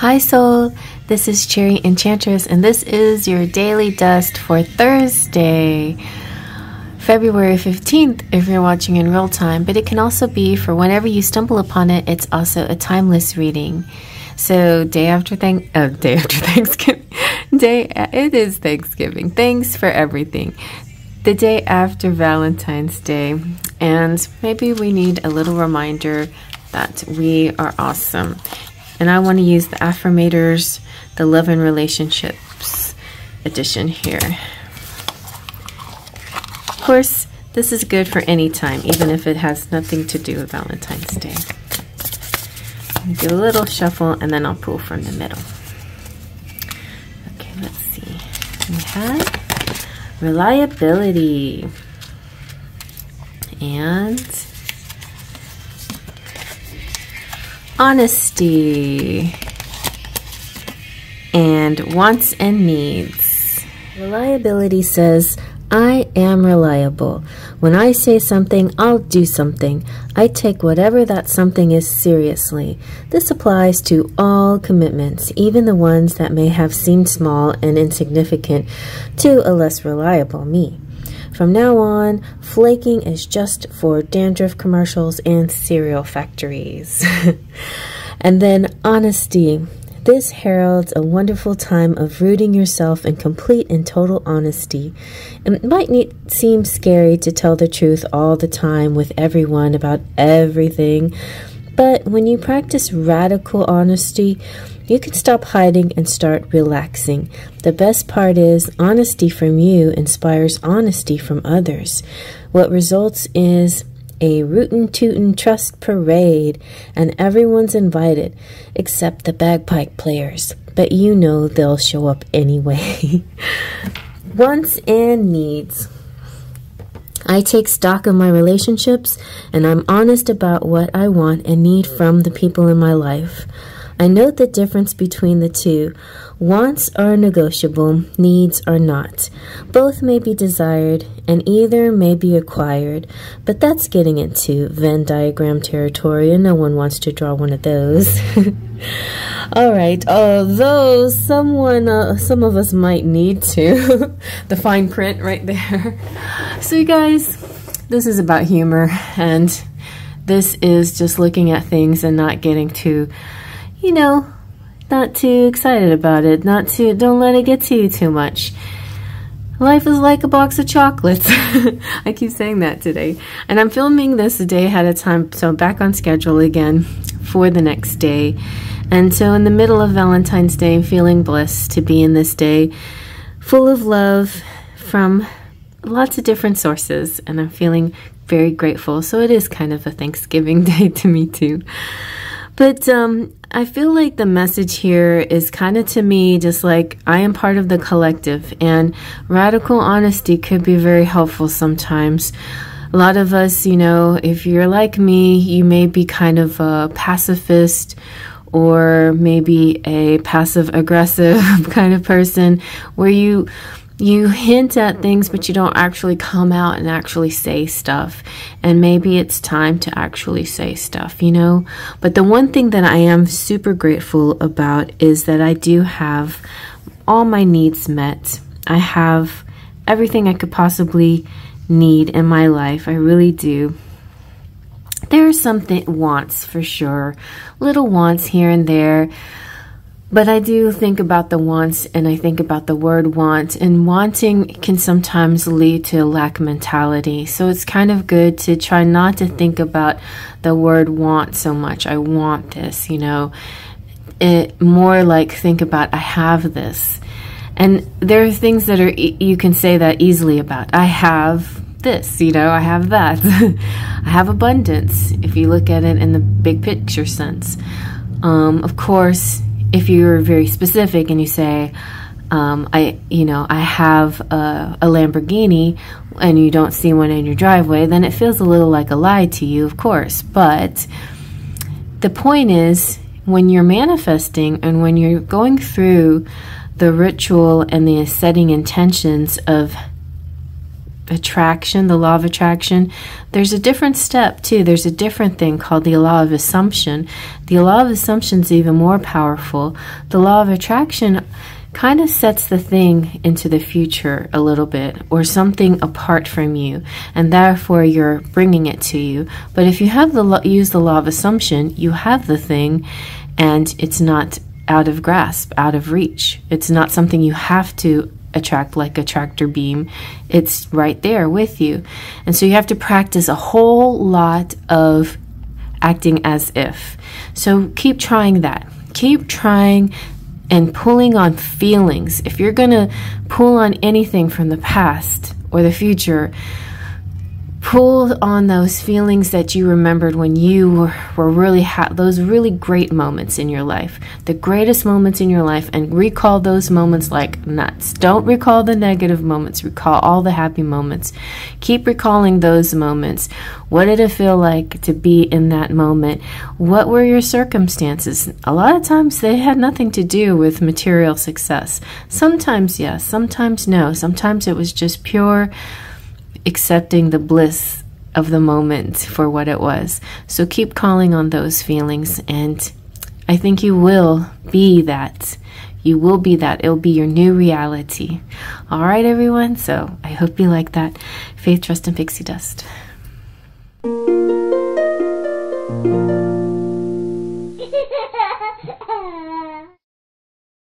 Hi Soul, this is CherryEnchantress and this is your daily dust for Thursday, February 15th if you're watching in real time, but it can also be for whenever you stumble upon it. It's also a timeless reading. So day after Thanksgiving, it is Thanksgiving. Thanks for everything. The day after Valentine's Day, and maybe we need a little reminder that we are awesome. And I want to use the Affirmators, the Love and Relationships edition here. Of course, this is good for any time, even if it has nothing to do with Valentine's Day. Do a little shuffle, and then I'll pull from the middle. Okay, let's see. We have reliability. And honesty and wants and needs. Reliability says, I am reliable. When I say something, I'll do something. I take whatever that something is seriously. This applies to all commitments, even the ones that may have seemed small and insignificant to a less reliable me. From now on, flaking is just for dandruff commercials and cereal factories. And then honesty. This heralds a wonderful time of rooting yourself in complete and total honesty. It might seem scary to tell the truth all the time with everyone about everything, but when you practice radical honesty, you can stop hiding and start relaxing. The best part is honesty from you inspires honesty from others. What results is a rootin' tootin' trust parade, and everyone's invited except the bagpipe players. But you know they'll show up anyway. Wants and needs. I take stock of my relationships, and I'm honest about what I want and need from the people in my life. I note the difference between the two. Wants are negotiable, needs are not. Both may be desired, and either may be acquired, but that's getting into Venn diagram territory, and no one wants to draw one of those. Alright, although some of us might need to. The fine print right there. So you guys, this is about humor, and this is just looking at things and not getting too, you know, not too excited about it. Don't let it get to you too much. Life is like a box of chocolates. I keep saying that today. And I'm filming this a day ahead of time, so I'm back on schedule again for the next day. And so in the middle of Valentine's Day, I'm feeling blessed to be in this day full of love from lots of different sources. And I'm feeling very grateful. So it is kind of a Thanksgiving day to me too. But I feel like the message here is kind of to me just like I am part of the collective, and radical honesty could be very helpful sometimes. A lot of us, you know, if you're like me, you may be kind of a pacifist or maybe a passive-aggressive kind of person where you hint at things, but you don't actually come out and actually say stuff. And maybe it's time to actually say stuff, you know? But the one thing that I am super grateful about is that I do have all my needs met. I have everything I could possibly need in my life. I really do. There are some wants for sure, little wants here and there. But I do think about the wants, and I think about the word want, and wanting can sometimes lead to a lack mentality. So it's kind of good to try not to think about the word want so much. I want this, you know. It more like think about I have this. And there are things that you can say that easily about. I have this, you know, I have that. I have abundance, if you look at it in the big picture sense. Of course, if you're very specific and you say, I have a Lamborghini, and you don't see one in your driveway, then it feels a little like a lie to you, of course. But the point is, when you're manifesting and when you're going through the ritual and the setting intentions of attraction, the law of attraction, there's a different step too. There's a different thing called the law of assumption. The law of assumption is even more powerful. The law of attraction kind of sets the thing into the future a little bit, or something apart from you, and therefore you're bringing it to you. But if you have use the law of assumption, you have the thing, and it's not out of grasp, out of reach. It's not something you have to attract like a tractor beam. It's right there with you. And so you have to practice a whole lot of acting as if. So keep trying that. Keep trying and pulling on feelings. If you're gonna pull on anything from the past or the future, pull on those feelings that you remembered when you were really those really great moments in your life, the greatest moments in your life, and recall those moments like nuts. Don't recall the negative moments, recall all the happy moments. Keep recalling those moments. What did it feel like to be in that moment? What were your circumstances? A lot of times they had nothing to do with material success. Sometimes yes, sometimes no. Sometimes it was just pure accepting the bliss of the moment for what it was. So keep calling on those feelings, and I think you will be that. You will be that. It'll be your new reality. All right, everyone. So I hope you like that. Faith, trust, and pixie dust.